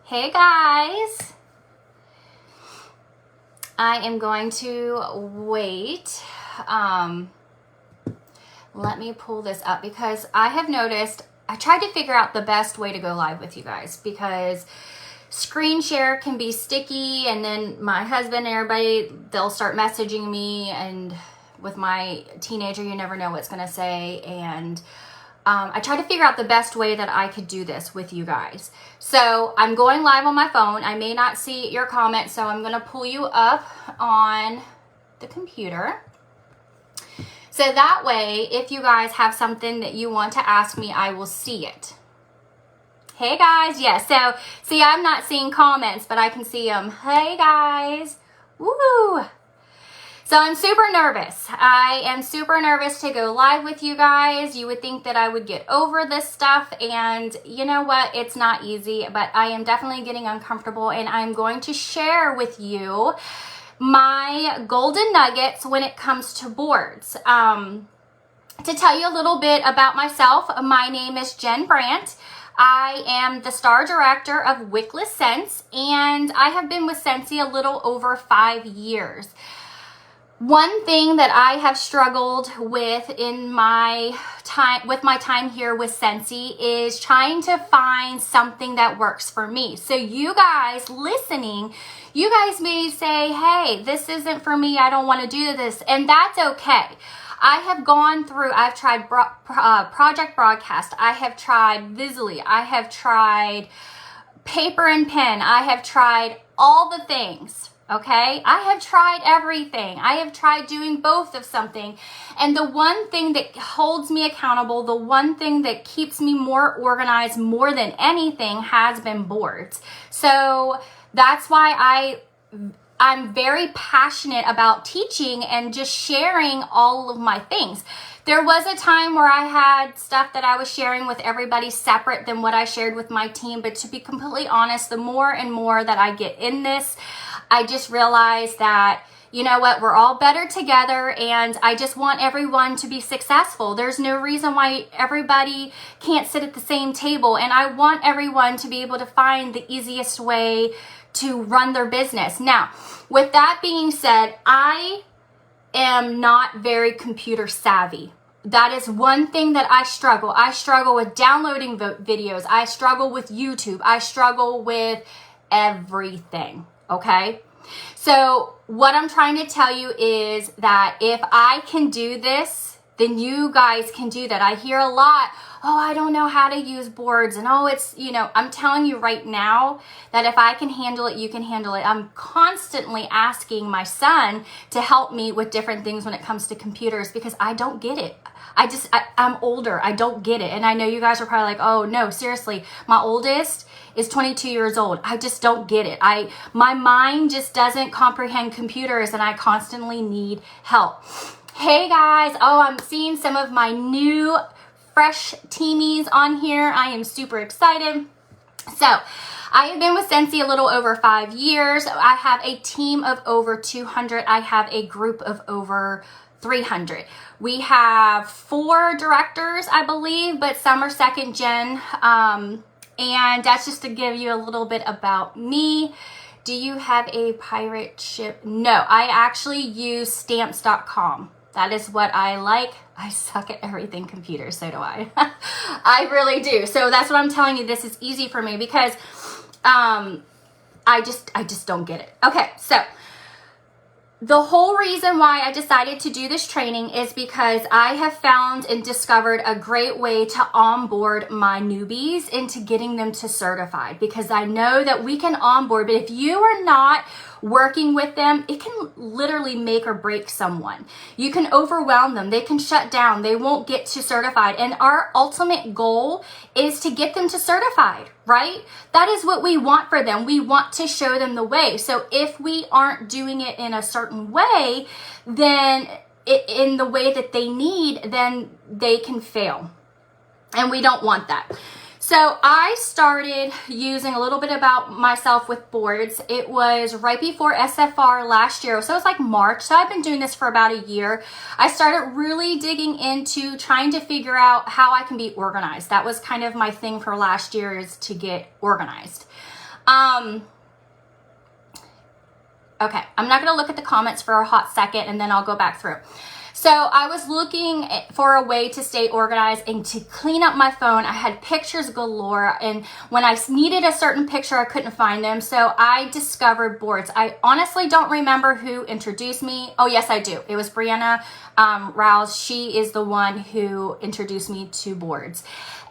Hey guys, I am going to wait. Let me pull this up because I have noticed I tried to figure out the best way to go live with you guys because screen share can be sticky, and then my husband and everybody, they'll start messaging me, and with my teenager, you never know what's going to say. And I tried to figure out the best way that I could do this with you guys. So I'm going live on my phone. I may not see your comments, so I'm going to pull you up on the computer. So that way, if you guys have something that you want to ask me, I will see it. Hey guys, yes. So see, I'm not seeing comments, but I can see them. Hey guys, woo! So I'm super nervous. I am super nervous to go live with you guys. You would think that I would get over this stuff, and you know what? It's not easy, but I am definitely getting uncomfortable, and I'm going to share with you my golden nuggets when it comes to boards. To tell you a little bit about myself, my name is Jen Brandt. I am the star director of Wickless Scents, and I have been with Scentsy a little over 5 years. One thing that I have struggled with in my time here with Scentsy is trying to find something that works for me. So you guys listening, you guys may say, hey, this isn't for me, I don't want to do this, and that's okay. I've tried Project Broadcast, I have tried Visibly, I have tried paper and pen, I have tried all the things. Okay, I have tried everything. I have tried doing both of something. And the one thing that holds me accountable, the one thing that keeps me more organized more than anything has been boards. So that's why I'm very passionate about teaching and just sharing all of my things. There was a time where I had stuff that I was sharing with everybody separate than what I shared with my team. But to be completely honest, the more and more that I get in this, I just realized that, you know what, we're all better together, and I just want everyone to be successful. There's no reason why everybody can't sit at the same table, and I want everyone to be able to find the easiest way to run their business. Now, with that being said, I am not very computer savvy. That is one thing that I struggle. I struggle with downloading videos. I struggle with YouTube. I struggle with everything. Okay? So what I'm trying to tell you is that if I can do this, then you guys can do that. I hear a lot, oh, I don't know how to use boards, and oh, it's, you know, I'm telling you right now that if I can handle it, you can handle it. I'm constantly asking my son to help me with different things when it comes to computers because I don't get it. I'm older. I don't get it. And I know you guys are probably like, oh no, seriously, my oldest is 22 years old. I just don't get it. My mind just doesn't comprehend computers, and I constantly need help. Hey guys, oh, I'm seeing some of my new fresh teamies on here. I am super excited. So I have been with Scentsy a little over 5 years. I have a team of over 200. I have a group of over 300. We have 4 directors, I believe, but some are second gen. And that's just to give you a little bit about me. Do you have a pirate ship? No, I actually use stamps.com. That is what I like. I suck at everything computer, so do I. I really do. So that's what I'm telling you. This is easy for me because I just don't get it. Okay, so the whole reason why I decided to do this training is because I have found and discovered a great way to onboard my newbies into getting them to certified, because I know that we can onboard, but if you are not working with them, it can literally make or break someone. You can overwhelm them. They can shut down. They won't get to certified. And our ultimate goal is to get them to certified, right? That is what we want for them. We want to show them the way. So if we aren't doing it in a certain way, then in the way that they need, then they can fail. And we don't want that. So I started using a little bit about myself with boards. It was right before SFR last year. So it was like March. So I've been doing this for about a year. I started really digging into trying to figure out how I can be organized. That was kind of my thing for last year, is to get organized. Okay, I'm not going to look at the comments for a hot second, and then I'll go back through. So I was looking for a way to stay organized and to clean up my phone. I had pictures galore, and when I needed a certain picture, I couldn't find them. So I discovered boards. I honestly don't remember who introduced me. Oh, yes, I do. It was Brianna Rouse. She is the one who introduced me to boards.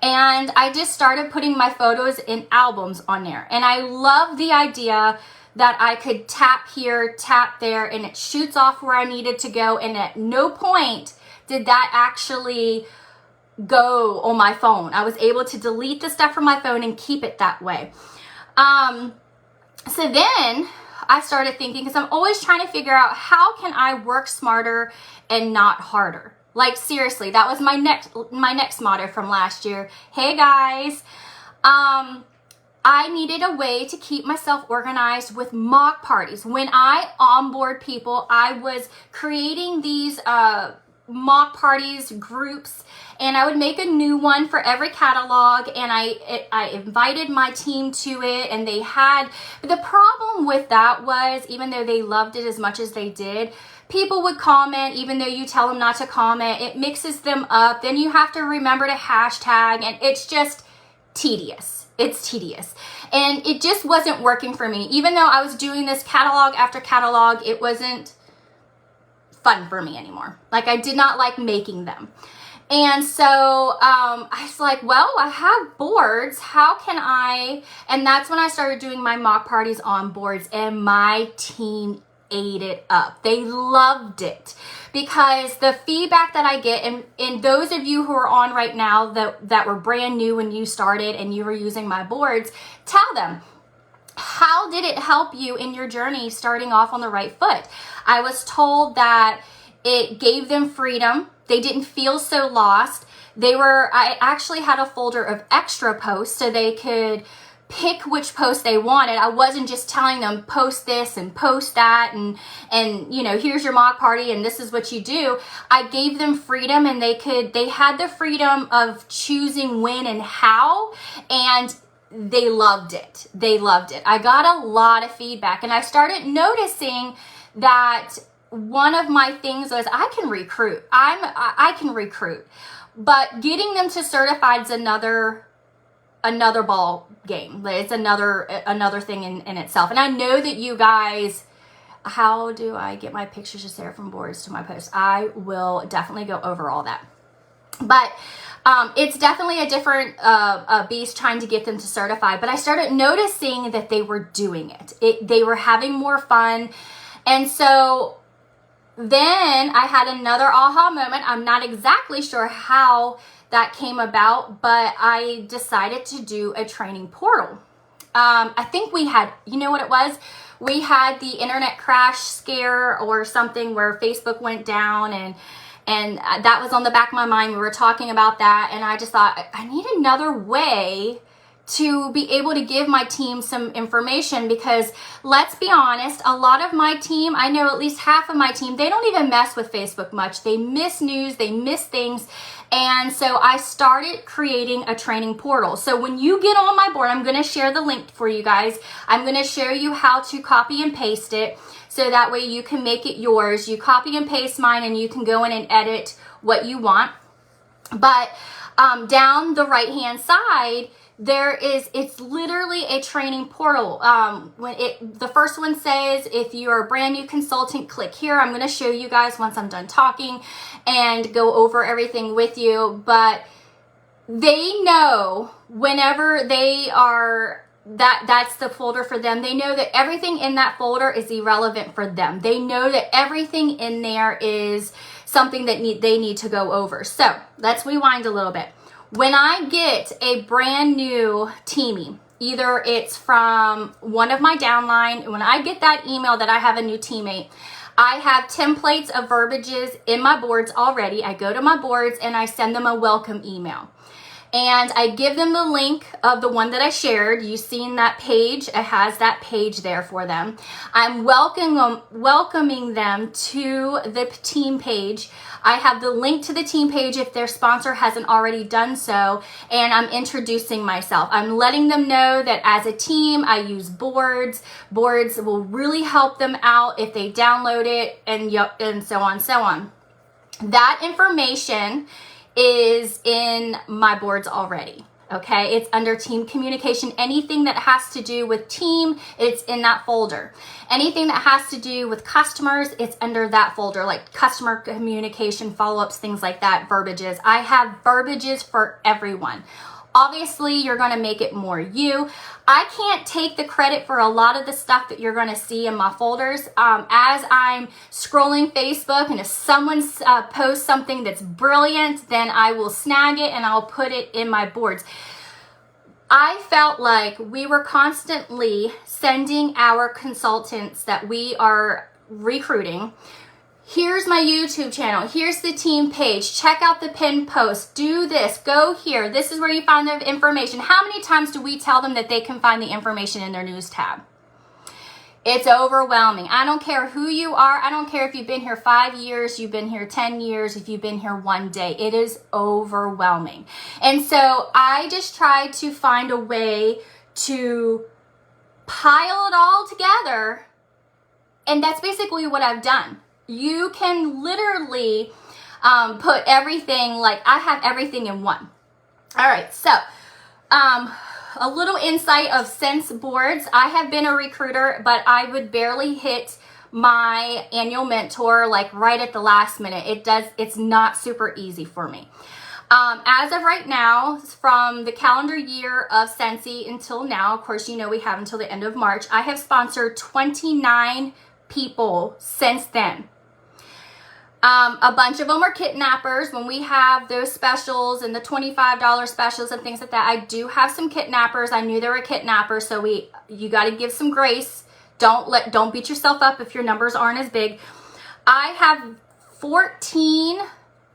And I just started putting my photos in albums on there. And I love the idea that I could tap here, tap there, and it shoots off where I needed to go. And at no point did that actually go on my phone. I was able to delete the stuff from my phone and keep it that way. So then I started thinking, because I'm always trying to figure out how can I work smarter and not harder. Like, seriously, that was my next motto from last year. Hey guys, I needed a way to keep myself organized with mock parties. When I onboard people, I was creating these mock parties groups, and I would make a new one for every catalog, and I invited my team to it, and they had, but the problem with that was, even though they loved it as much as they did, people would comment even though you tell them not to comment. It mixes them up. Then you have to remember to hashtag, and it's just tedious. It's tedious. And it just wasn't working for me. Even though I was doing this catalog after catalog, it wasn't fun for me anymore. Like, I did not like making them. And so I was like, well, I have boards. How can I? And that's when I started doing my mock parties on boards, and my team ate it up. They loved it, because the feedback that I get, and those of you who are on right now that were brand new when you started and you were using my boards, tell them, how did it help you in your journey starting off on the right foot? I was told that it gave them freedom. They didn't feel so lost. I actually had a folder of extra posts so they could pick which post they wanted. I wasn't just telling them post this and post that and you know, here's your mock party and this is what you do. I gave them freedom, and they had the freedom of choosing when and how, and they loved it. They loved it. I got a lot of feedback, and I started noticing that one of my things was I can recruit. I can recruit, but getting them to certified is another ball game. It's another thing in itself. And I know that you guys, how do I get my pictures just there from boards to my posts? I will definitely go over all that. But it's definitely a different beast trying to get them to certify. But I started noticing that they were doing it. They were having more fun. And so then I had another aha moment. I'm not exactly sure how that came about, but I decided to do a training portal. I think we had, you know what it was? We had the internet crash scare or something where Facebook went down, and that was on the back of my mind. We were talking about that, and I just thought, I need another way to be able to give my team some information, because let's be honest, a lot of my team, I know at least half of my team, they don't even mess with Facebook much. They miss news, they miss things. And so I started creating a training portal. So when you get on my board, I'm going to share the link for you guys. I'm going to show you how to copy and paste it, so that way you can make it yours. You copy and paste mine, and you can go in and edit what you want. But down the right hand side, it's literally a training portal. The first one says, if you're a brand new consultant, click here. I'm going to show you guys once I'm done talking and go over everything with you. But they know whenever they are, that's the folder for them. They know that everything in that folder is irrelevant for them. They know that everything in there is something that they need to go over. So let's rewind a little bit. When I get a brand new teamie, either it's from one of my downline, when I get that email that I have a new teammate, I have templates of verbiages in my boards already. I go to my boards and I send them a welcome email. And I give them the link of the one that I shared. You've seen that page. It has that page there for them. I'm welcoming them to the team page. I have the link to the team page if their sponsor hasn't already done so, and I'm introducing myself. I'm letting them know that as a team, I use boards. Boards will really help them out if they download it, and so on, so on. That information is in my boards already. Okay, it's under team communication. Anything that has to do with team, it's in that folder. Anything that has to do with customers, it's under that folder, like customer communication, follow-ups, things like that, verbiages. I have verbiages for everyone. Obviously, you're going to make it more you. I can't take the credit for a lot of the stuff that you're going to see in my folders. As I'm scrolling Facebook, and if someone posts something that's brilliant, then I will snag it and I'll put it in my boards. I felt like we were constantly sending our consultants that we are recruiting, here's my YouTube channel, here's the team page, check out the pinned post, do this, go here, this is where you find the information. How many times do we tell them that they can find the information in their news tab? It's overwhelming. I don't care who you are. I don't care if you've been here 5 years, you've been here 10 years, if you've been here 1 day. It is overwhelming. And so I just tried to find a way to pile it all together. And that's basically what I've done. You can literally put everything, like I have everything in one. All right, so a little insight of Sense boards. I have been a recruiter, but I would barely hit my annual mentor like right at the last minute. It's not super easy for me. As of right now, from the calendar year of Scentsy until now, of course, you know we have until the end of March, I have sponsored 29 people since then. A bunch of them are kidnappers. When we have those specials and the $25 specials and things like that, I do have some kidnappers. I knew they were kidnappers, so you got to give some grace. Don't beat yourself up if your numbers aren't as big. I have 14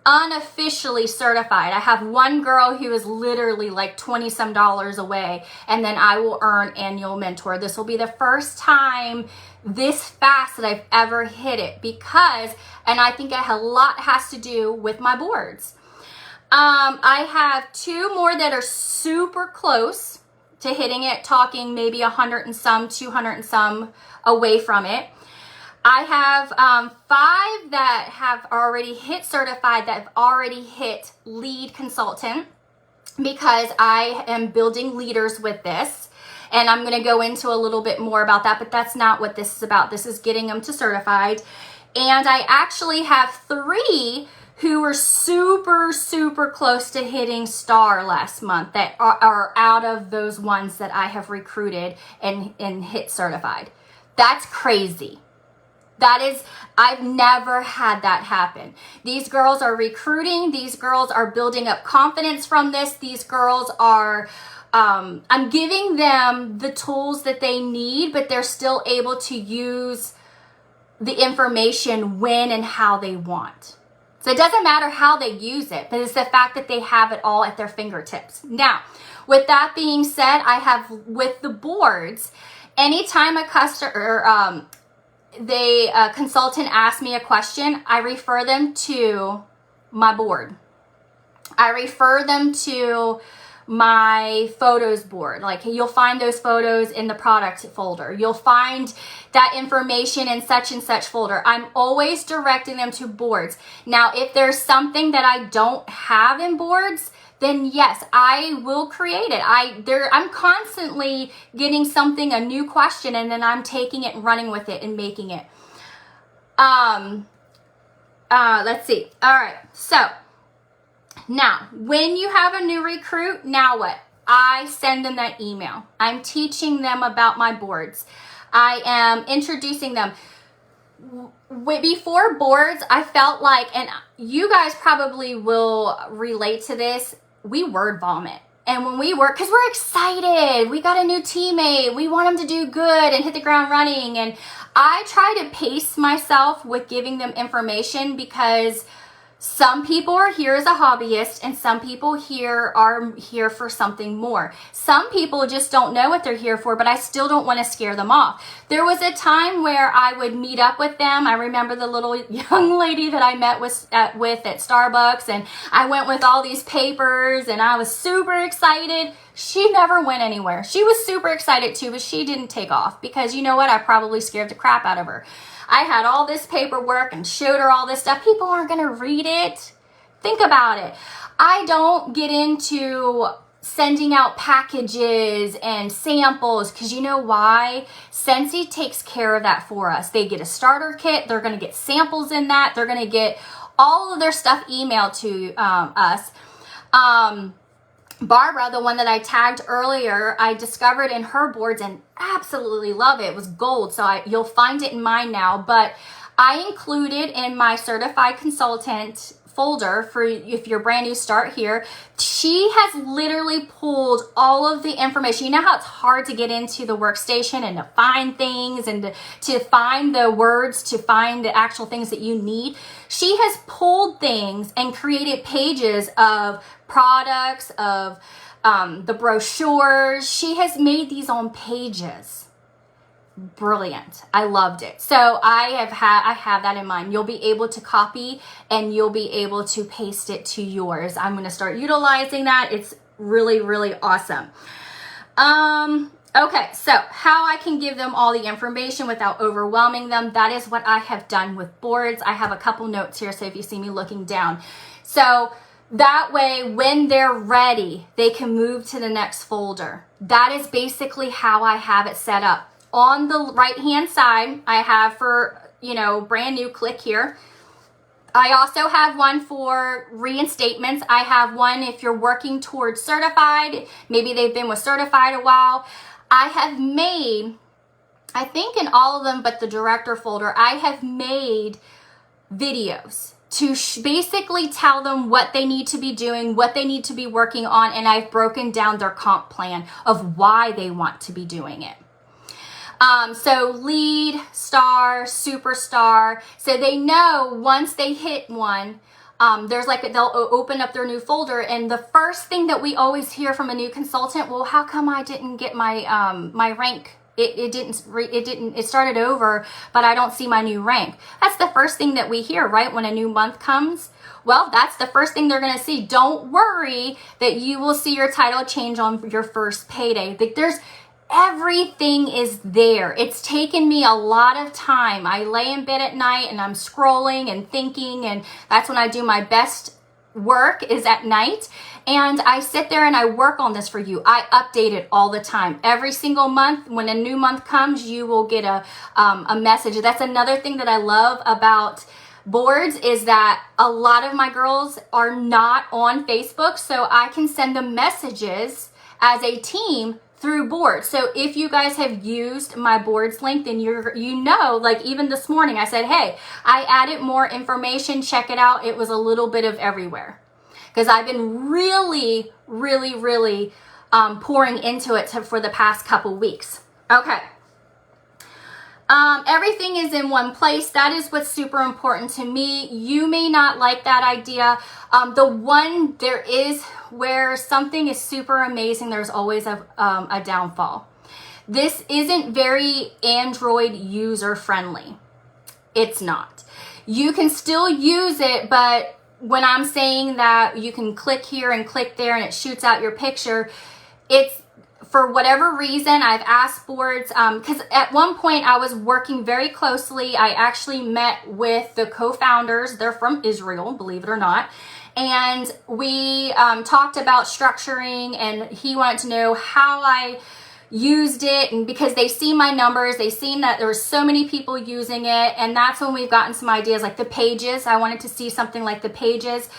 unofficially certified. I have one girl who is literally like 20 some dollars away, and then I will earn annual mentor. This will be the first time this fast that I've ever hit it, because, and I think a lot has to do with my boards. I have 2 more that are super close to hitting it, talking maybe 100 and some, 200 and some away from it. I have 5 that have already hit certified, that have already hit lead consultant, because I am building leaders with this. And I'm going to go into a little bit more about that, but that's not what this is about. This is getting them to certified. And I actually have 3 who were super, super close to hitting star last month that are out of those ones that I have recruited and hit certified. That's crazy. I've never had that happen. These girls are recruiting. These girls are building up confidence from this. These girls are, I'm giving them the tools that they need, but they're still able to use the information when and how they want. So it doesn't matter how they use it, but it's the fact that they have it all at their fingertips. Now, with that being said, I have with the boards, anytime a customer, a consultant asks me a question, I refer them to my board. I refer them to my photos board. Like, you'll find those photos in the product folder. You'll find that information in such and such folder. I'm always directing them to boards. Now, if there's something that I don't have in boards, then yes, I will create it. I'm constantly getting something, a new question, and then I'm taking it and running with it and making it. Let's see. All right. So now, when you have a new recruit, now what? I send them that email. I'm teaching them about my boards. I am introducing them. Before boards, I felt like, and you guys probably will relate to this, we word vomit. And when we work, because we're excited, we got a new teammate, we want them to do good and hit the ground running. And I try to pace myself with giving them information, because Some people are here as a hobbyist, and some people here are here for something more. Some people just don't know what they're here for, but I still don't want to scare them off. There was a time where I would meet up with them. I remember the little young lady that I met with at Starbucks, and I went with all these papers, and I was super excited. She never went anywhere. She was super excited too, but she didn't take off because, you know what? I probably scared the crap out of her. I had all this paperwork and showed her all this stuff. People aren't going to read it. Think about it. I don't get into sending out packages and samples because you know why? Scentsy takes care of that for us. They get a starter kit. They're going to get samples in that. They're going to get all of their stuff emailed to us. Barbara, the one that I tagged earlier, I discovered in her boards and absolutely love it. It was gold, so you'll find it in mine now. But I included in my certified consultant folder for if you're brand new, start here. She has literally pulled all of the information. You know how it's hard to get into the workstation and to find things and to find the words, to find the actual things that you need. She has pulled things and created pages of products, of the brochures. She has made these on pages. Brilliant. I loved it. So I have that in mind. You'll be able to copy and you'll be able to paste it to yours. I'm going to start utilizing that. It's really, really awesome. Okay, so how I can give them all the information without overwhelming them. That is what I have done with boards. I have a couple notes here, so if you see me looking down. So that way, when they're ready, they can move to the next folder. That is basically how I have it set up. On the right-hand side, I have for, brand new, click here. I also have one for reinstatements. I have one if you're working towards certified. Maybe they've been with certified a while. I have made, I think in all of them but the director folder, I have made videos to basically tell them what they need to be doing, what they need to be working on, and I've broken down their comp plan of why they want to be doing it. So lead, star, superstar, so they know once they hit one, they'll open up their new folder, and the first thing that we always hear from a new consultant, well, how come I didn't get my my rank? It started over, but I don't see my new rank. That's the first thing that we hear, right? When a new month comes. Well, that's the first thing they're going to see. Don't worry that you will see your title change on your first payday. Everything is there. It's taken me a lot of time. I lay in bed at night and I'm scrolling and thinking, and that's when I do my best work, is at night. And I sit there and I work on this for you. I update it all the time. Every single month, when a new month comes, you will get a message. That's another thing that I love about boards, is that a lot of my girls are not on Facebook, so I can send them messages as a team through boards. So if you guys have used my boards link, then like even this morning I said, hey, I added more information, check it out. It was a little bit of everywhere because I've been really, really, really pouring into it for the past couple weeks. Okay. Everything is in one place. That is what's super important to me. You may not like that idea. There is where something is super amazing, there's always a downfall. This isn't very Android user friendly. It's not. You can still use it, but when I'm saying that you can click here and click there and it shoots out your picture, it's for whatever reason, I've asked boards, because at one point I was working very closely. I actually met with the co-founders. They're from Israel, believe it or not. And we talked about structuring, and he wanted to know how I used it, and because they see my numbers, they seen that there were so many people using it, and that's when we've gotten some ideas like the pages. I wanted to see something like the pages.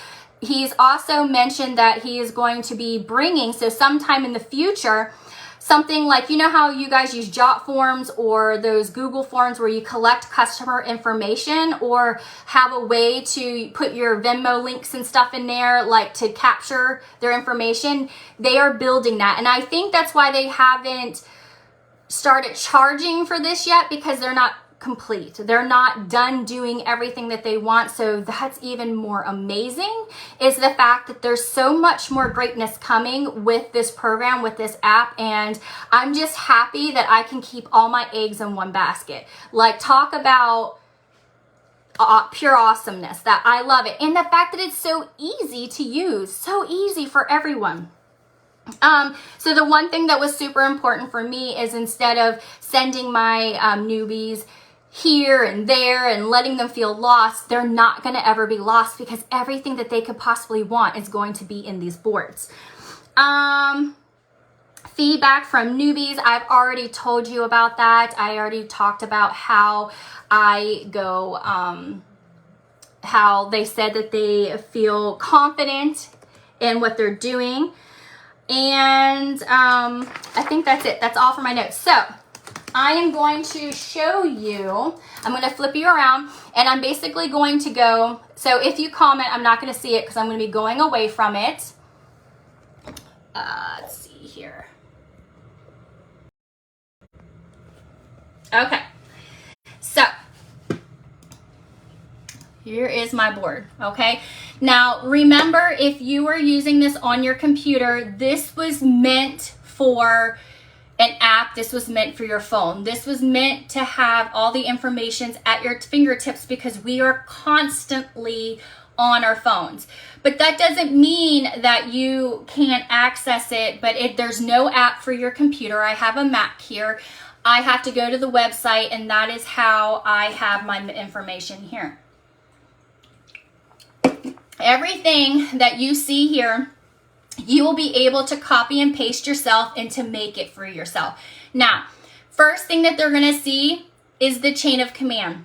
He's also mentioned that he is going to be bringing, so sometime in the future, something like, you know how you guys use Jot forms or those Google forms where you collect customer information or have a way to put your Venmo links and stuff in there, like to capture their information. They are building that. And I think that's why they haven't started charging for this yet, because they're not complete. They're not done doing everything that they want. So that's even more amazing, is the fact that there's so much more greatness coming with this program, with this app. And I'm just happy that I can keep all my eggs in one basket. Like, talk about pure awesomeness, that I love it. And the fact that it's so easy to use, so easy for everyone. So the one thing that was super important for me is, instead of sending my newbies here and there and letting them feel lost, they're not going to ever be lost, because everything that they could possibly want is going to be in these boards. Feedback from newbies, I've already told you about that. I already talked about how I go, how they said that they feel confident in what they're doing. And I think that's it. That's all for my notes. So I am going to show you, I'm going to flip you around, and I'm basically going to go, so if you comment, I'm not going to see it because I'm going to be going away from it. Let's see here. Okay. So here is my board, okay? Now, remember, if you were using this on your computer, this was meant for an app. This was meant for your phone. This was meant to have all the information at your fingertips, because we are constantly on our phones. But that doesn't mean that you can't access it, but if there's no app for your computer, I have a Mac here. I have to go to the website, and that is how I have my information here. Everything that you see here, you will be able to copy and paste yourself and to make it for yourself. Now, first thing that they're going to see is the chain of command.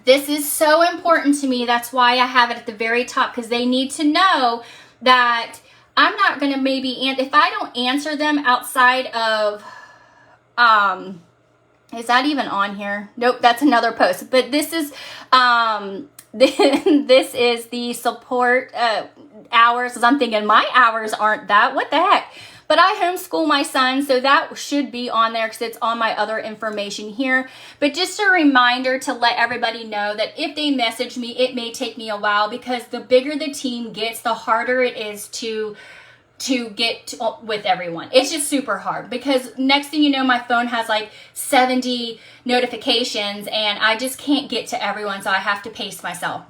This is so important to me. That's why I have it at the very top, because they need to know that I'm not going to if I don't answer them outside of, is that even on here? Nope, that's another post. But this is, this is the support hours, because I'm thinking my hours aren't that. What the heck? But I homeschool my son, so that should be on there because it's on my other information here. But just a reminder to let everybody know that if they message me, it may take me a while, because the bigger the team gets, the harder it is to get with everyone. It's just super hard, because next thing you know, my phone has like 70 notifications and I just can't get to everyone, so I have to pace myself.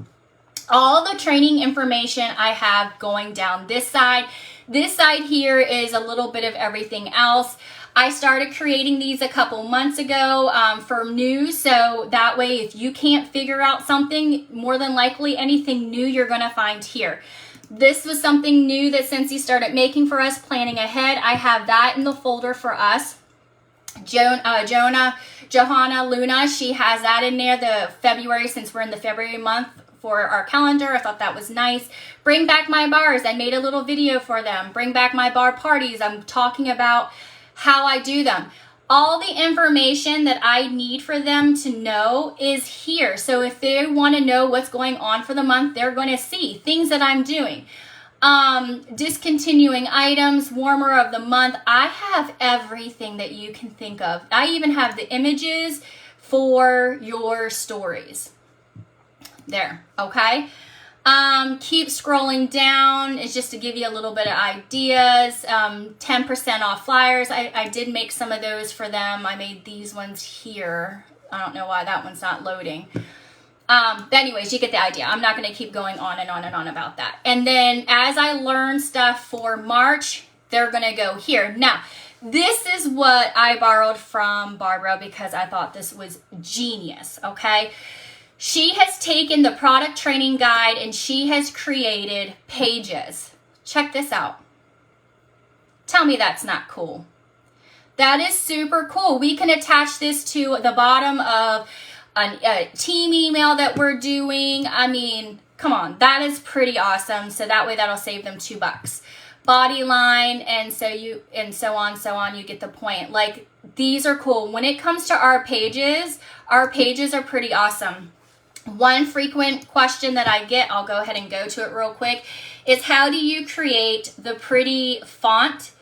All the training information I have going down this side. This side here is a little bit of everything else. I started creating these a couple months ago for news, so that way if you can't figure out something, more than likely anything new you're going to find here. This was something new that Scentsy started making for us, planning ahead. I have that in the folder for us. Johanna, Luna, she has that in there, the February, since we're in the February month for our calendar. I thought that was nice. Bring back my bars. I made a little video for them. Bring back my bar parties. I'm talking about how I do them. All the information that I need for them to know is here. So if they want to know what's going on for the month, they're going to see things that I'm doing. Discontinuing items, warmer of the month. I have everything that you can think of. I even have the images for your stories. There, okay? Keep scrolling down. It's just to give you a little bit of ideas. 10% off flyers. I did make some of those for them. I made these ones here. I don't know why that one's not loading. But anyways, you get the idea. I'm not going to keep going on and on and on about that. And then as I learn stuff for March, they're going to go here. Now, this is what I borrowed from Barbara because I thought this was genius, okay? She has taken the product training guide and she has created pages. Check this out. Tell me that's not cool. That is super cool. We can attach this to the bottom of a team email that we're doing. I mean, come on, that is pretty awesome. So that way that'll save them $2. Body line, and so on, you get the point. Like, these are cool. When it comes to our pages are pretty awesome. One frequent question that I get, I'll go ahead and go to it real quick, is how do you create the pretty font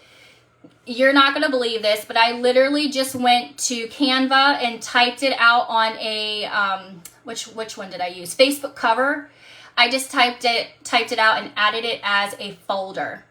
you're not going to believe this, but I literally just went to Canva and typed it out on a, which one did I use? Facebook cover. I just typed it out and added it as a folder.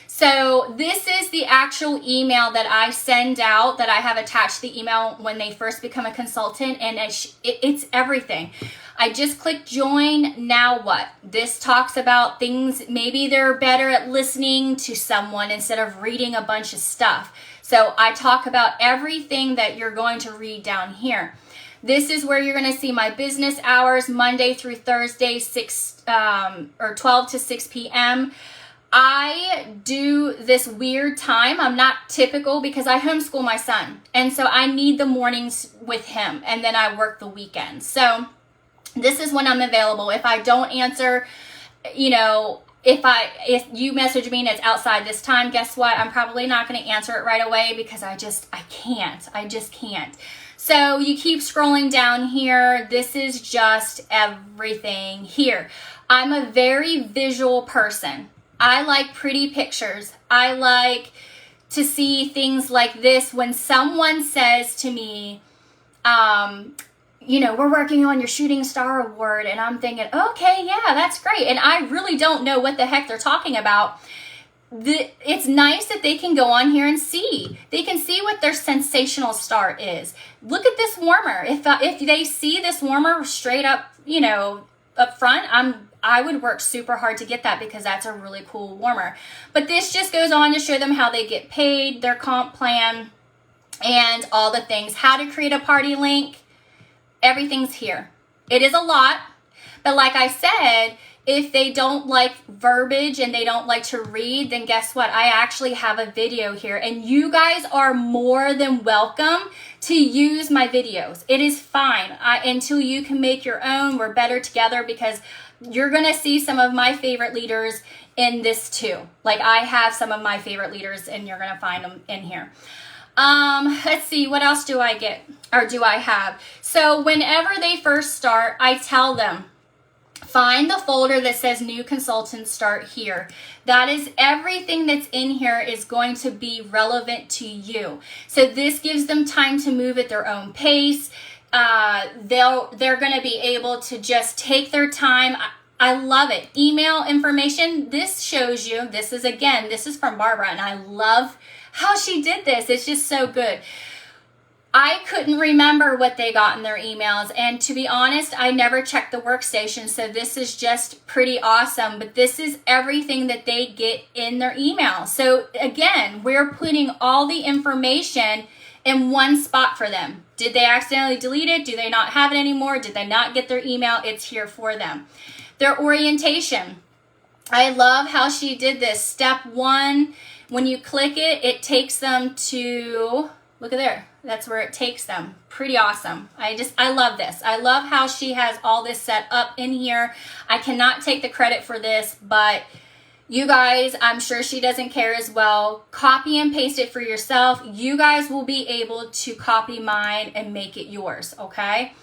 So this is the actual email that I send out, that I have attached the email when they first become a consultant, and it's everything. I just click join. Now what? This talks about things, maybe they're better at listening to someone instead of reading a bunch of stuff. So I talk about everything that you're going to read down here. This is where you're going to see my business hours, Monday through Thursday, 12 to 6 p.m. I do this weird time. I'm not typical because I homeschool my son. And so I need the mornings with him, and then I work the weekends. So this is when I'm available. If I don't answer, you know, if you message me and it's outside this time, guess what? I'm probably not going to answer it right away because I just can't. So you keep scrolling down here. This is just everything here. I'm a very visual person. I like pretty pictures. I like to see things like this. When someone says to me, you know, we're working on your Shooting Star Award, and I'm thinking, okay, yeah, that's great. And I really don't know what the heck they're talking about. It's nice that they can go on here and see. They can see what their sensational start is. Look at this warmer. If they see this warmer straight up, you know, up front, I would work super hard to get that because that's a really cool warmer. But this just goes on to show them how they get paid, their comp plan, and all the things. How to create a party link. Everything's here. It is a lot, but like I said, if they don't like verbiage and they don't like to read, then guess what? I actually have a video here, and you guys are more than welcome to use my videos. It is fine until you can make your own. We're better together because you're going to see some of my favorite leaders in this too. Like I have some of my favorite leaders, and you're going to find them in here. Let's see, what else do I get or do I have? So whenever they first start, I tell them, find the folder that says new consultants start here. That is everything that's in here is going to be relevant to you. So this gives them time to move at their own pace. They're going to be able to just take their time. I love it. Email information. This shows you, this is from Barbara, and I love how she did this. It's just so good. I couldn't remember what they got in their emails, and to be honest, I never checked the workstation, so this is just pretty awesome. But this is everything that they get in their email. So again, we're putting all the information in one spot for them. Did they accidentally delete it? Do they not have it anymore? Did they not get their email? It's here for them. Their orientation. I love how she did this. Step 1, when you click it, it takes them to, look at there. That's where it takes them. Pretty awesome. I love this. I love how she has all this set up in here. I cannot take the credit for this, but you guys, I'm sure she doesn't care as well. Copy and paste it for yourself. You guys will be able to copy mine and make it yours, okay?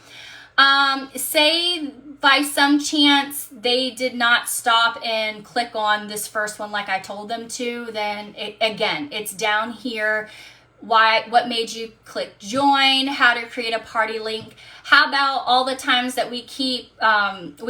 Say by some chance they did not stop and click on this first one like I told them to, then again, it's down here. What made you click join, how to create a party link. How about all the times that we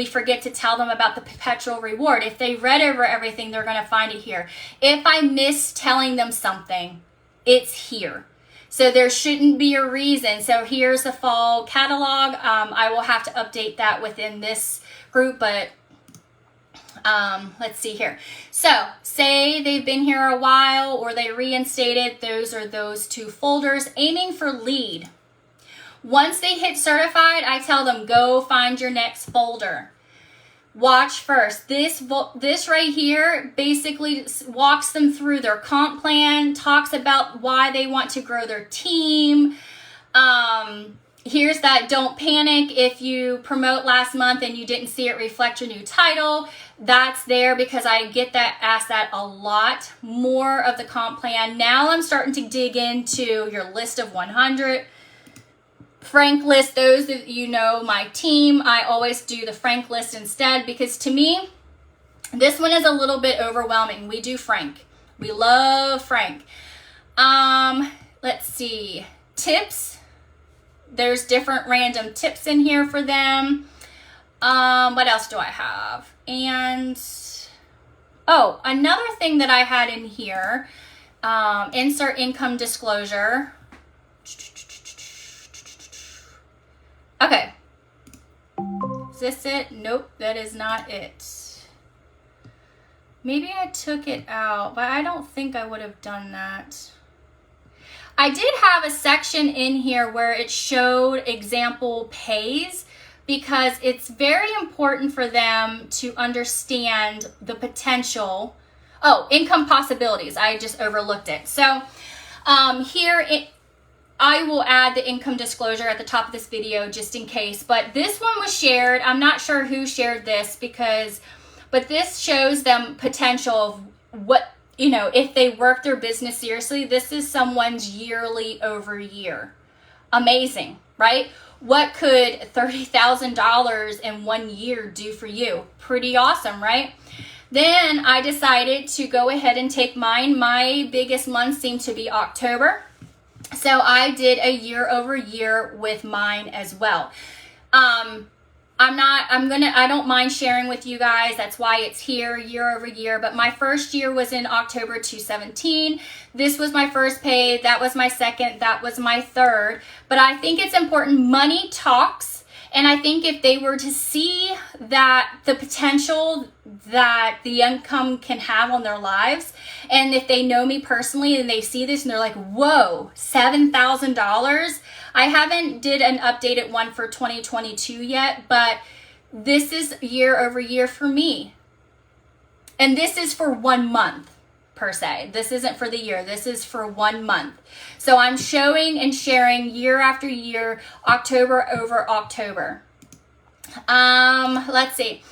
forget to tell them about the perpetual reward? If they read over everything, they're going to find it here. If I miss telling them something, it's here. So there shouldn't be a reason. So here's the fall catalog. I will have to update that within this group, but let's see here. So say they've been here a while or they reinstated, those are those 2 folders. Aiming for lead. Once they hit certified, I tell them, go find your next folder. Watch first. This right here basically walks them through their comp plan, talks about why they want to grow their team. Here's that don't panic if you promote last month and you didn't see it reflect your new title. That's there because I get that asked that a lot. More of the comp plan. Now I'm starting to dig into your list of 100. Frank list, those that you know my team, I always do the Frank list instead because to me, this one is a little bit overwhelming. We do Frank. We love Frank. Let's see. Tips. There's different random tips in here for them. What else do I have? And, oh, another thing that I had in here, insert income disclosure. Okay. Is this it? Nope, that is not it. Maybe I took it out, but I don't think I would have done that. I did have a section in here where it showed example pays, because it's very important for them to understand the potential. Oh, income possibilities. I just overlooked it. So I will add the income disclosure at the top of this video just in case, but this one was shared. I'm not sure who shared this but this shows them potential of what, you know, if they work their business seriously, this is someone's yearly over year. Amazing, right? What could $30,000 in 1 year do for you? Pretty awesome, right? Then I decided to go ahead and take mine. My biggest month seemed to be October. So I did a year over year with mine as well. I don't mind sharing with you guys. That's why it's here year over year. But my first year was in October 2017. This was my first pay. That was my second. That was my third. But I think it's important. Money talks. And I think if they were to see that the potential that the income can have on their lives, and if they know me personally and they see this and they're like, whoa, $7,000. I haven't did an updated one for 2022 yet, but this is year over year for me. And this is for 1 month per se. This isn't for the year. This is for 1 month. So I'm showing and sharing year after year, October over October. Let's see.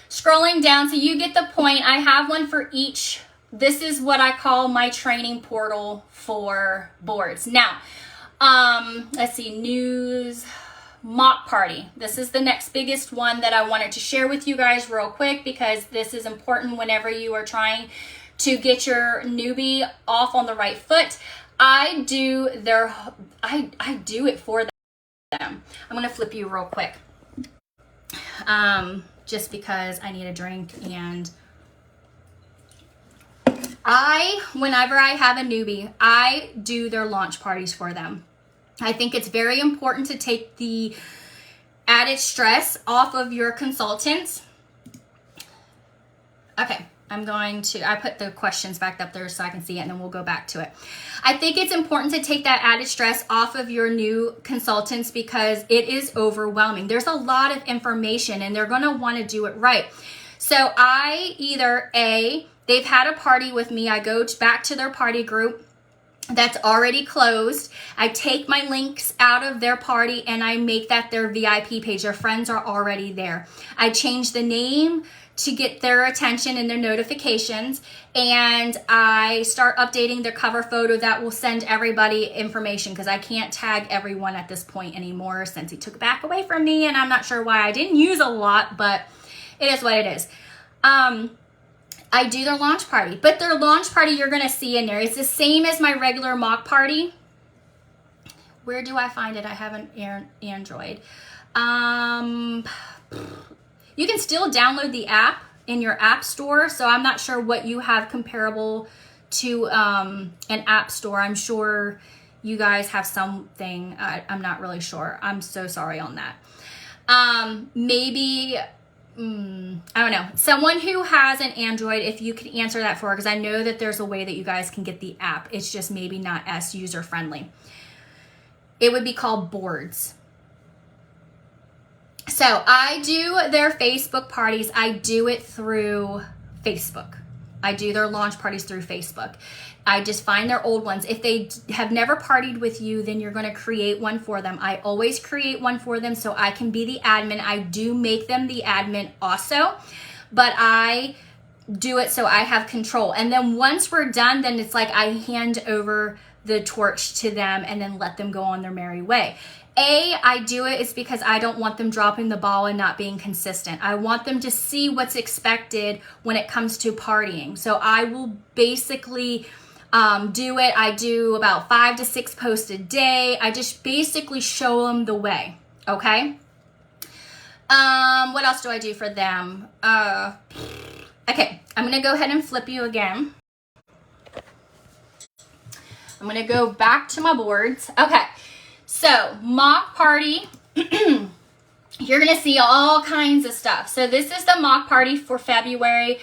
Scrolling down, so you get the point. I have one for each. This is what I call my training portal for boards. Now, let's see, news, mock party. This is the next biggest one that I wanted to share with you guys real quick, because this is important whenever you are trying to get your newbie off on the right foot. I do it for them. I'm going to flip you real quick. Just because I need a drink, and whenever I have a newbie, I do their launch parties for them. I think it's very important to take the added stress off of your consultants. Okay. I put the questions back up there so I can see it, and then we'll go back to it. I think it's important to take that added stress off of your new consultants, because it is overwhelming. There's a lot of information and they're going to want to do it right. So they've had a party with me. I go back to their party group that's already closed. I take my links out of their party and I make that their VIP page. Their friends are already there. I change the name to get their attention and their notifications, and I start updating their cover photo that will send everybody information, because I can't tag everyone at this point anymore since he took it back away from me, and I'm not sure why. I didn't use a lot, but it is what it is. I do their launch party, but their launch party you're going to see in there. It's the same as my regular mock party. Where do I find it? I have an Android. You can still download the app in your app store. So I'm not sure what you have comparable to an app store. I'm sure you guys have something. I'm not really sure. I'm so sorry on that. Maybe, I don't know. Someone who has an Android, if you could answer that for, because I know that there's a way that you guys can get the app. It's just maybe not as user friendly. It would be called Boards. So I do their Facebook parties. I do it through Facebook. I do their launch parties through Facebook. I just find their old ones. If they have never partied with you, then you're going to create one for them. I always create one for them so I can be the admin. I do make them the admin also, but I do it so I have control. And then once we're done, then it's like I hand over the torch to them and then let them go on their merry way. I do it is because I don't want them dropping the ball and not being consistent. I want them to see what's expected when it comes to partying. So I will basically do it. I do about 5 to 6 posts a day. I just basically show them the way. Okay. What else do I do for them? Okay, I'm gonna go ahead and flip you again. I'm gonna go back to my boards. Okay, so mock party. You're gonna see all kinds of stuff. So this is the mock party for February.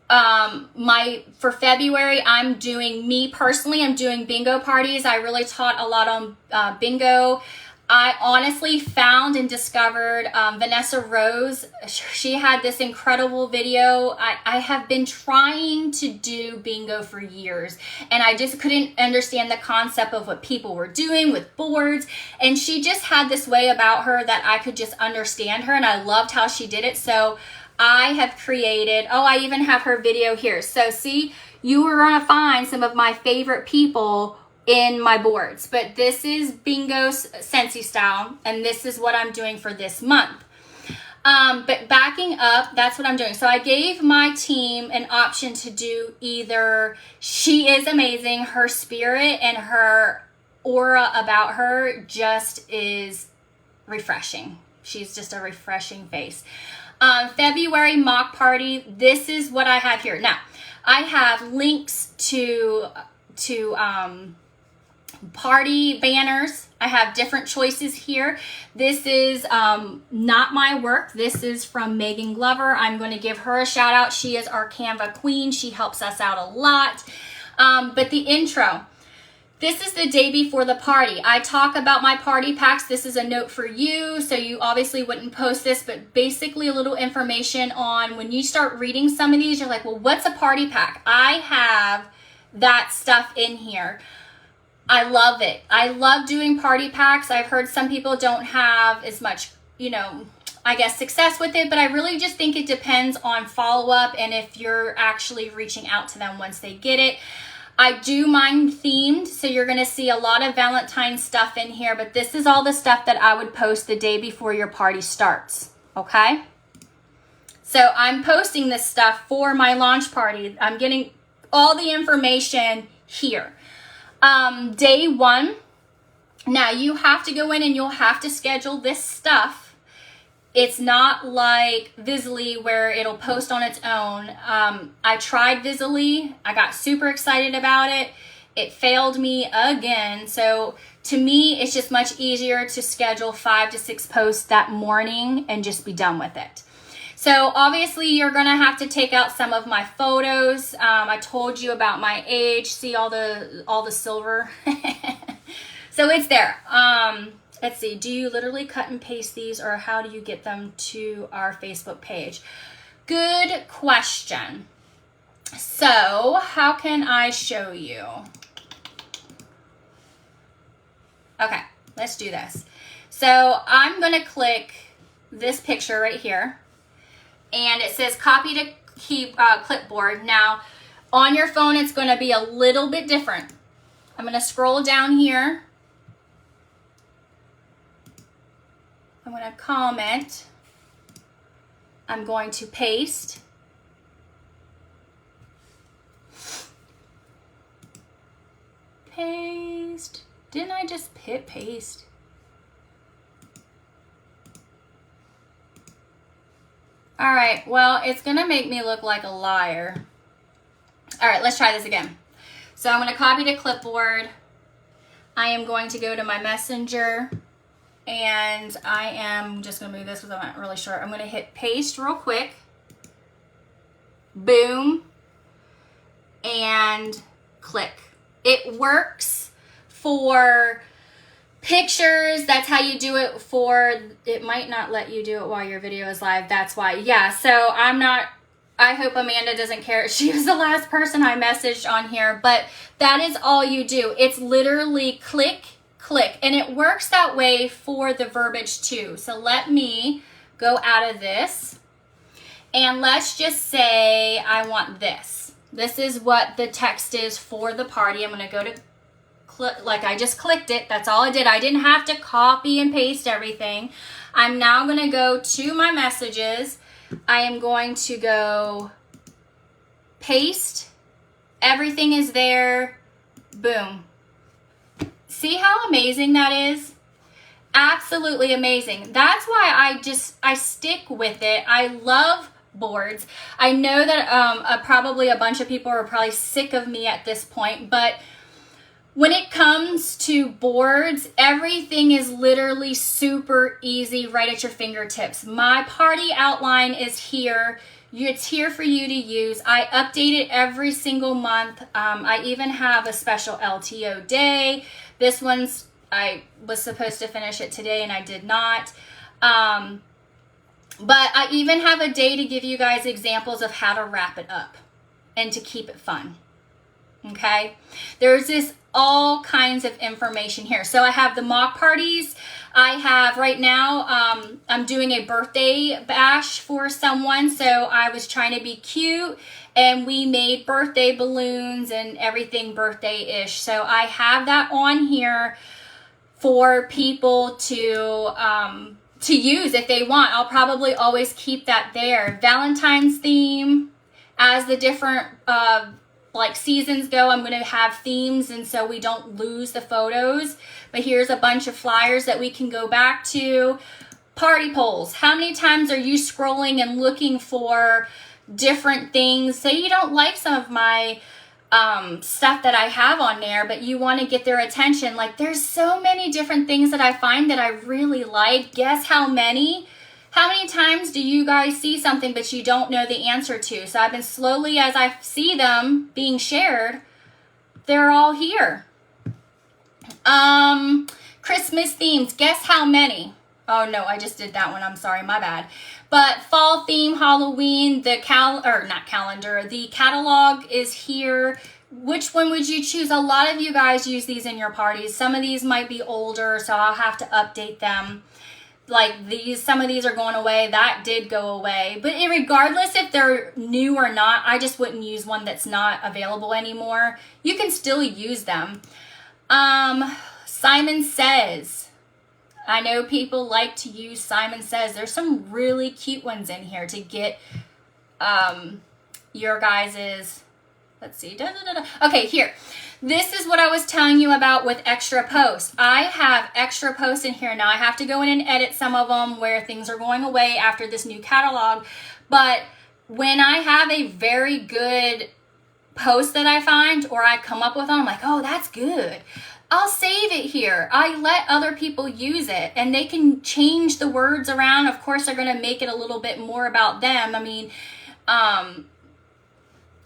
For February, I'm doing bingo parties. I really taught a lot on bingo. I honestly found and discovered Vanessa Rose. She had this incredible video. I have been trying to do bingo for years, and I just couldn't understand the concept of what people were doing with boards. And she just had this way about her that I could just understand her, and I loved how she did it. So I have created, I even have her video here. So see, you are gonna find some of my favorite people in my boards, but this is bingo Scentsy style, and this is what I'm doing for this month. But backing up, that's what I'm doing. So I gave my team an option to do either, she is amazing, her spirit and her aura about her just is refreshing. She's just a refreshing face. February mock party, this is what I have here. Now, I have links to party banners. I have different choices here. This is not my work. This is from Megan Glover. I'm going to give her a shout out. She is our Canva queen. She helps us out a lot. But the intro, this is the day before the party. I talk about my party packs. This is a note for you, so you obviously wouldn't post this, but basically a little information on when you start reading some of these, you're like, well, what's a party pack? I have that stuff in here. I love it. I love doing party packs. I've heard some people don't have as much, I guess, success with it, but I really just think it depends on follow-up and if you're actually reaching out to them once they get it. I do mine themed, so you're going to see a lot of Valentine stuff in here, but this is all the stuff that I would post the day before your party starts, okay? So I'm posting this stuff for my launch party. I'm getting all the information here. Day 1, now you have to go in and you'll have to schedule this stuff. It's not like Visibly where it'll post on its own. I tried Visibly. I got super excited about it. It failed me again. So to me, it's just much easier to schedule 5 to 6 posts that morning and just be done with it. So obviously you're gonna have to take out some of my photos. I told you about my age. See all the silver. So it's there. Let's see. Do you literally cut and paste these, or how do you get them to our Facebook page? Good question. So how can I show you? Okay, let's do this. So I'm gonna click this picture right here. And it says copy to clipboard. Now, on your phone, it's going to be a little bit different. I'm going to scroll down here. I'm going to comment. I'm going to paste. Paste. Didn't I just hit paste? All right, well, it's gonna make me look like a liar. All right, let's try this again. So I'm gonna copy to clipboard. I am going to go to my messenger, and I am just gonna move this because I'm not really sure. I'm gonna hit paste real quick. Boom. And click. It works for pictures. That's how you do it for, it might not let you do it while your video is live. That's why. Yeah, so I hope Amanda doesn't care. She was the last person I messaged on here, but that is all you do. It's literally click, click, and it works that way for the verbiage too. So let me go out of this, and let's just say I want this. This is what the text is for the party. I'm going to go to like I just clicked it. That's all I did. I didn't have to copy and paste everything. I'm now going to go to my messages. I am going to go paste. Everything is there. Boom. See how amazing that is? Absolutely amazing. That's why I stick with it. I love boards. I know that probably a bunch of people are probably sick of me at this point, but when it comes to boards, everything is literally super easy right at your fingertips. My party outline is here. It's here for you to use. I update it every single month. I even have a special LTO day. This one's, I was supposed to finish it today and I did not. But I even have a day to give you guys examples of how to wrap it up and to keep it fun. Okay? There's this all kinds of information here. So I have the mock parties. I have right now, I'm doing a birthday bash for someone. So I was trying to be cute and we made birthday balloons and everything birthday-ish. So I have that on here for people to use if they want. I'll probably always keep that there. Valentine's theme, as the different like seasons go, I'm going to have themes, and so we don't lose the photos. But here's a bunch of flyers that we can go back to. Party polls. How many times are you scrolling and looking for different things? Say you don't like some of my stuff that I have on there, but you want to get their attention. Like, there's so many different things that I find that I really like. Guess how many? How many times do you guys see something but you don't know the answer to? So I've been slowly, as I see them being shared, they're all here. Christmas themes. Guess how many? Oh no, I just did that one. I'm sorry, my bad. But fall theme, Halloween, the the catalog is here. Which one would you choose? A lot of you guys use these in your parties. Some of these might be older, so I'll have to update them. Like these, some of these are going away. That did go away. But regardless if they're new or not, I just wouldn't use one that's not available anymore. You can still use them. Simon Says. I know people like to use Simon Says. There's some really cute ones in here to get your guys's, let's see. Okay, here. This is what I was telling you about with extra posts. I have extra posts in here. Now I have to go in and edit some of them where things are going away after this new catalog. But when I have a very good post that I find or I come up with them, I'm like, oh, that's good. I'll save it here. I let other people use it and they can change the words around. Of course, they're going to make it a little bit more about them. I mean, I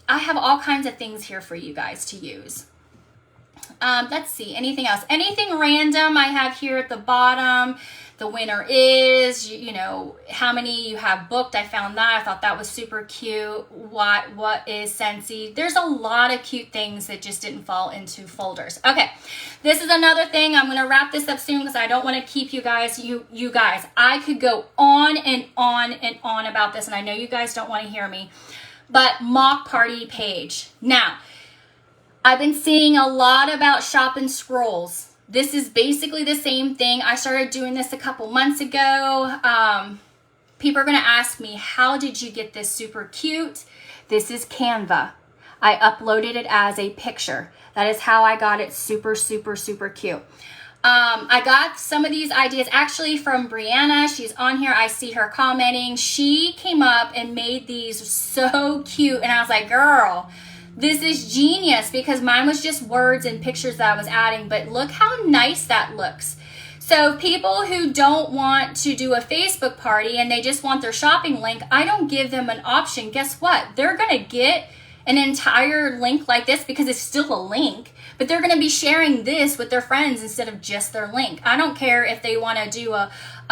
have all kinds of things here for you guys to use. Let's see, anything else? Anything random I have here at the bottom. The winner is, you know, how many you have booked. I found that. I thought that was super cute. What is Scentsy? There's a lot of cute things that just didn't fall into folders. Okay, this is another thing. I'm going to wrap this up soon because I don't want to keep you guys. You guys, I could go on and on and on about this, and I know you guys don't want to hear me. But mock party page. Now, I've been seeing a lot about shop and scrolls. This is basically the same thing. I started doing this a couple months ago. People are going to ask me, how did you get this super cute? This is Canva. I uploaded it as a picture. That is how I got it super, super, super cute. I got some of these ideas actually from Brianna. She's on here. I see her commenting. She came up and made these so cute. And I was like, girl, this is genius, because mine was just words and pictures that I was adding, but look how nice that looks. So people who don't want to do a Facebook party and they just want their shopping link, I don't give them an option. Guess what? They're going to get an entire link like this because it's still a link, but they're going to be sharing this with their friends instead of just their link. I don't care if they want to do a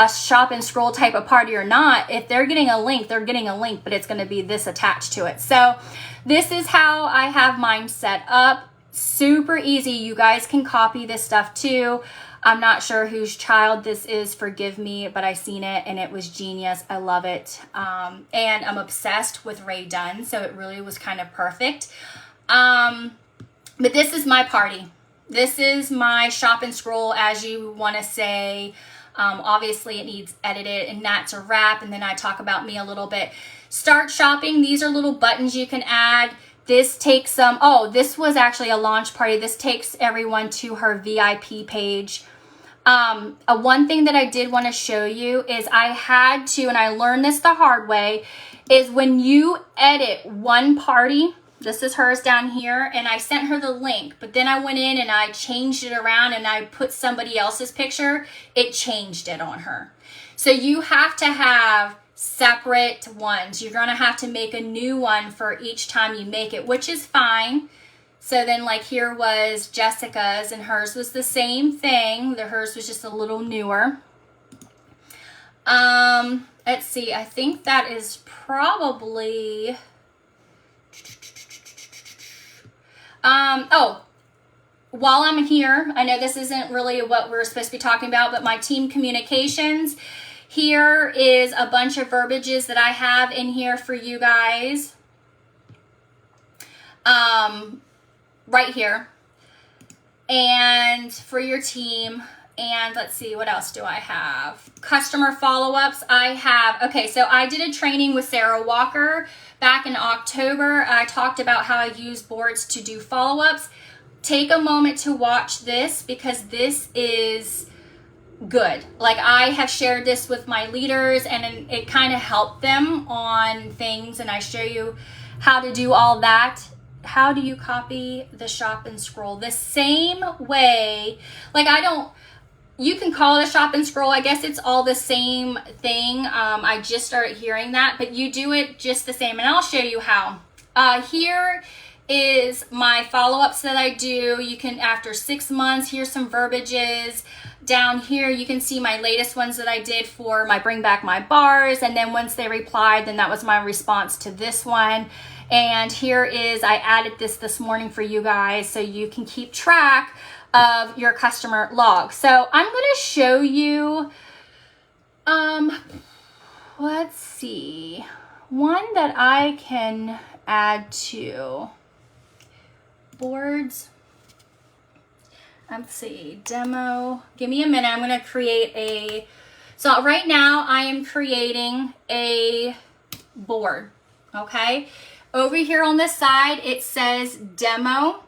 shop and scroll type of party or not. If they're getting a link, they're getting a link, but it's going to be this attached to it. So this is how I have mine set up. Super easy. You guys can copy this stuff too. I'm not sure whose child this is, forgive me, but I seen it and it was genius. I love it. And I'm obsessed with Ray Dunn, so it really was kind of perfect. But this is my party. This is my shop and scroll, as you want to say. Obviously, it needs edited, and that's a wrap. And then I talk about me a little bit. Start shopping. These are little buttons you can add. This takes some, oh, this was actually a launch party. This takes everyone to her VIP page. One thing that I did want to show you is I had to, and I learned this the hard way, is when you edit one party, this is hers down here, and I sent her the link, but then I went in and I changed it around and I put somebody else's picture, it changed it on her. So you have to have separate ones. You're going to have to make a new one for each time you make it, which is fine. So then like here was Jessica's, and hers was the same thing. Hers was just a little newer. Let's see. I think that is probably... oh, while I'm here, I know this isn't really what we're supposed to be talking about, but my team communications, here is a bunch of verbiages that I have in here for you guys. Right here. And for your team. And let's see, what else do I have? Customer follow-ups. I have, okay, so I did a training with Sarah Walker back in October. I talked about how I use boards to do follow-ups. Take a moment to watch this because this is good. Like, I have shared this with my leaders and it kind of helped them on things, and I show you how to do all that. How do you copy the shop and scroll? The same way, like you can call it a shop and scroll. I guess it's all the same thing. I just started hearing that, but you do it just the same, and I'll show you how. Here is my follow-ups that I do. You can, after 6 months, here's some verbiages. Down here, you can see my latest ones that I did for my Bring Back My Bars, and then once they replied, then that was my response to this one. And here is, I added this morning for you guys so you can keep track of your customer log. So I'm going to show you, let's see, one that I can add to boards. Let's see, demo. Give me a minute. I'm going to create so right now I am creating a board. Okay. Over here on this side, it says demo.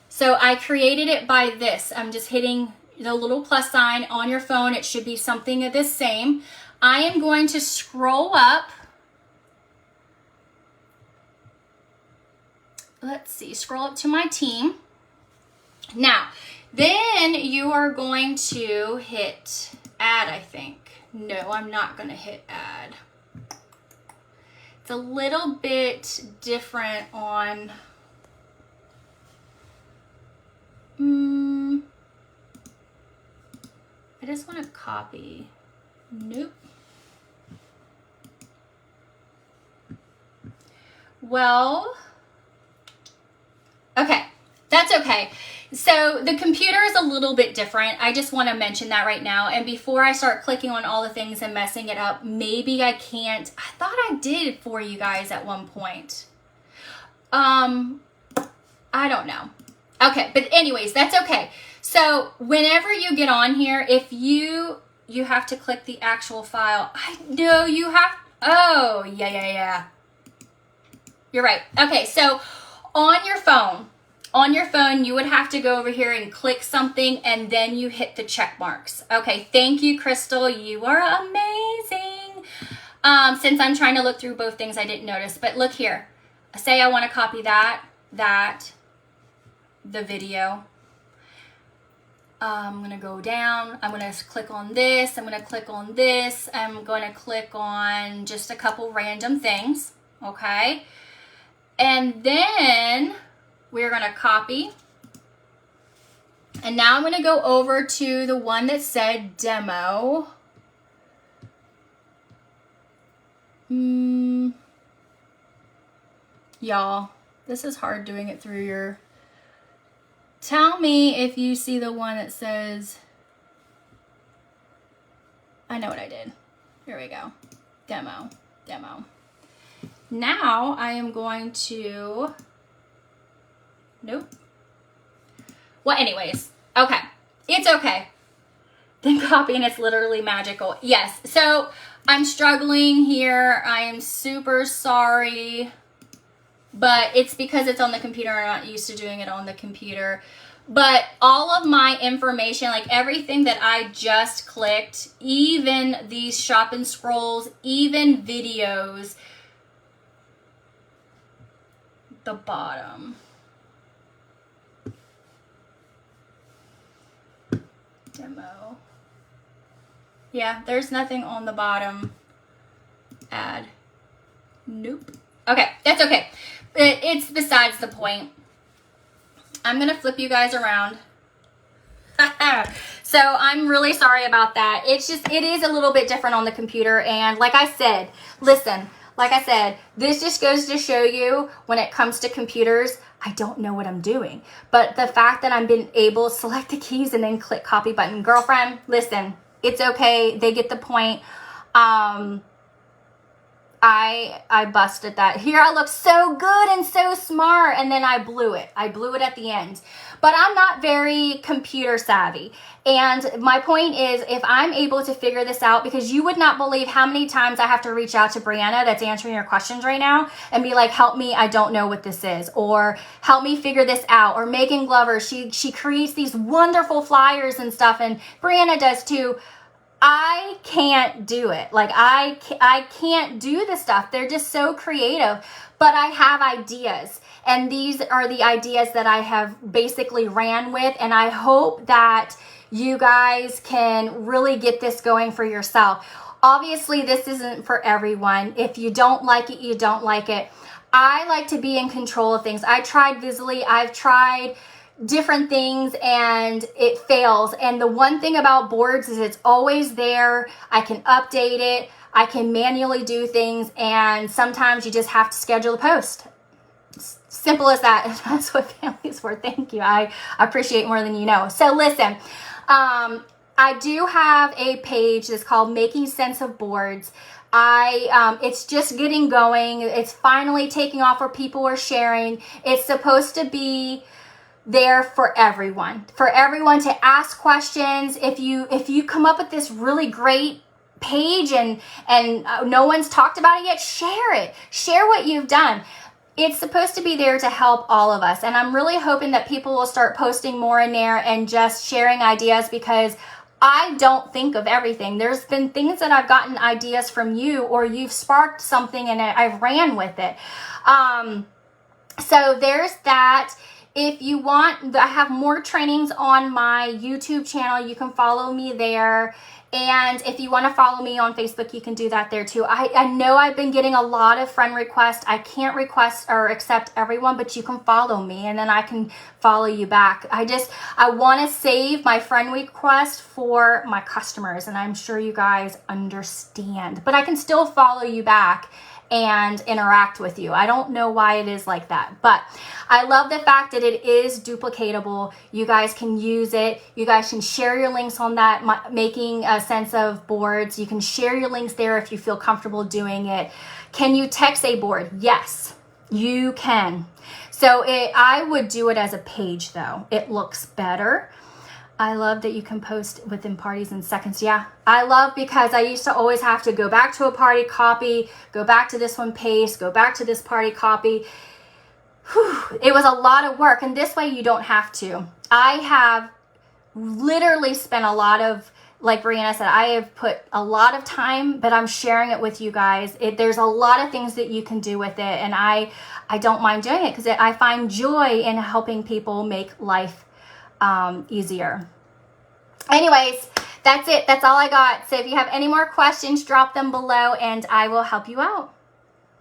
So I created it by this. I'm just hitting the little plus sign on your phone. It should be something of the same. I am going to scroll up. Let's see, scroll up to my team. Now, then you are going to hit add, I think. No, I'm not going to hit add. It's a little bit different on... I just want to copy. Nope. Well, okay, that's okay. So the computer is a little bit different. I just want to mention that right now. And before I start clicking on all the things and messing it up, maybe I can't. I thought I did for you guys at one point. I don't know. Okay, but anyways, that's okay. So whenever you get on here, if you have to click the actual file. I know you have, oh, yeah. You're right. Okay, so on your phone, you would have to go over here and click something, and then you hit the check marks. Okay, thank you, Crystal. You are amazing. Since I'm trying to look through both things, I didn't notice. But look here. Say I want to copy the video. I'm going to go down. I'm going to click on this. I'm going to click on this. I'm going to click on just a couple random things. Okay. And then we're going to copy. And now I'm going to go over to the one that said demo. Y'all, this is hard doing it through your... Tell me if you see the one that says... I know what I did. Here we go. Demo. Now I am going to... Nope. Well, anyways, okay. It's okay. Then copy and it's literally magical. Yes, so I'm struggling here. I am super sorry, but it's because it's on the computer. I'm not used to doing it on the computer. But all of my information, like everything that I just clicked, even these shop and scrolls, even videos, the bottom. Demo. Yeah, there's nothing on the bottom. Add. Nope. Okay, that's okay. It's besides the point. I'm going to flip you guys around. So I'm really sorry about that. It's just, it is a little bit different on the computer. And like I said, listen, like I said, this just goes to show you when it comes to computers, I don't know what I'm doing. But the fact that I've been able to select the keys and then click copy button, girlfriend, listen, it's okay. They get the point. I busted that. Here I look so good and so smart, and then I blew it. I blew it at the end. But I'm not very computer savvy. And my point is, if I'm able to figure this out, because you would not believe how many times I have to reach out to Brianna that's answering your questions right now and be like, help me, I don't know what this is, or help me figure this out. Or Megan Glover, she creates these wonderful flyers and stuff, and Brianna does too. I can't do it. Like I can't do the stuff. They're just so creative, but I have ideas, and these are the ideas that I have basically ran with. And I hope that you guys can really get this going for yourself. Obviously, this isn't for everyone. If you don't like it, you don't like it. I like to be in control of things. I tried Visibly. I've tried different things and it fails. And the one thing about boards is it's always there. I can update it. I can manually do things. And sometimes you just have to schedule a post. Simple as that. That's what family's for. Thank you. I appreciate more than you know. So listen, I do have a page that's called Making Sense of Boards. It's just getting going. It's finally taking off where people are sharing. It's supposed to be there for everyone to ask questions. If you come up with this really great page and no one's talked about it yet, share what you've done. It's supposed to be there to help all of us, and I'm really hoping that people will start posting more in there and just sharing ideas, because I don't think of everything. There's been things that I've gotten ideas from you, or you've sparked something and I've ran with it. So there's that. If you want, I have more trainings on my YouTube channel. You can follow me there. And if you want to follow me on Facebook, you can do that there too. I know I've been getting a lot of friend requests. I can't request or accept everyone, but you can follow me and then I can follow you back. I want to save my friend request for my customers, and I'm sure you guys understand. But I can still follow you back and interact with you. I don't know why it is like that, but I love the fact that it is duplicatable. You guys can use it. You guys can share your links on that, Making a Sense of Boards. You can share your links there if you feel comfortable doing it. Can you text a board? Yes, you can. So I would do it as a page though. It looks better. I love that you can post within parties in seconds. Yeah, I love, because I used to always have to go back to a party, copy, go back to this one, paste, go back to this party, copy. Whew, it was a lot of work, and this way you don't have to. I have literally spent a lot of, like Brianna said, I have put a lot of time, but I'm sharing it with you guys. There's a lot of things that you can do with it, and I don't mind doing it because I find joy in helping people make life easier. Anyways, that's it. That's all I got. So if you have any more questions, drop them below and I will help you out.